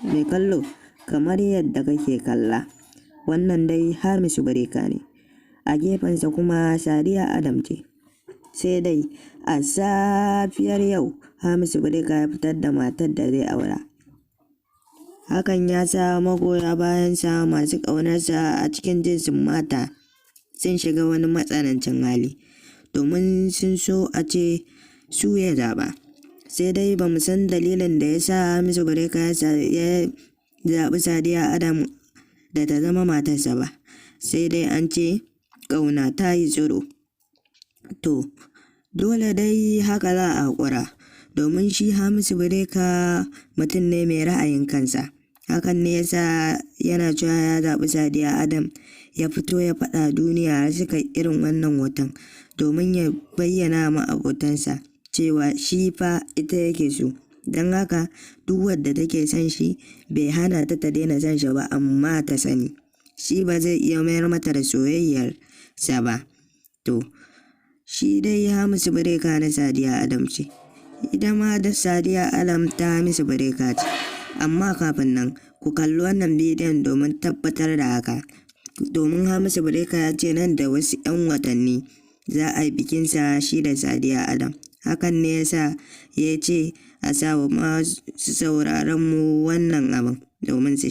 mai kallo kamar yadda kake kalla, wannan dai Hamisu Breaker ne, a gefensa kuma Sadiya Adam ce. Sai dai a safiyar yau Hamisu Breaker ya fitar da matar da zai aura. Hakan ya sa magoya bayansa masu ƙaunarsa a cikin jinsin mata sun shiga wani matsanancin hali, domin sun so a ce su ya zaɓa. Sai dai ba mu san dalilin da ya sa Hamisu Breaker ya zaɓi Sadiya Adam da ta zama matarsa ba, sai dai an ce ƙauna ta yi tsiro. To, dole dai haka za a haƙura, domin shi Hamisu Breaker mutum ne mai ra'ayin kansa. Hakan ne ya sa yana cewa ya zaɓi Sadiya Adam ya fito ya faɗa duniya har suka irin wannan hoton, domin ya bayyana ma abotansa cewa shi fa ita yake so. Don haka duk wadda take son shi bai hana ta daina son shi ba, amma ta sani shi ba zai iya mayar mata da soyayyarsa ba. To, shi dai Hamisu Breaker na Sadiya Adam ce, ita ma da Sadiya Adam ta Hamisu Breaker ce. Amma kafin nan ku kalli wannan bidiyon domin tabbatar da haka, domin Hamisu Breaker ya ce nan da wasu 'yan watanni za a yi bikinsa shi da Sadiya Adam. Hakan ne ya sa ya ce a sa wa masu sauraron mu wannan abin domin su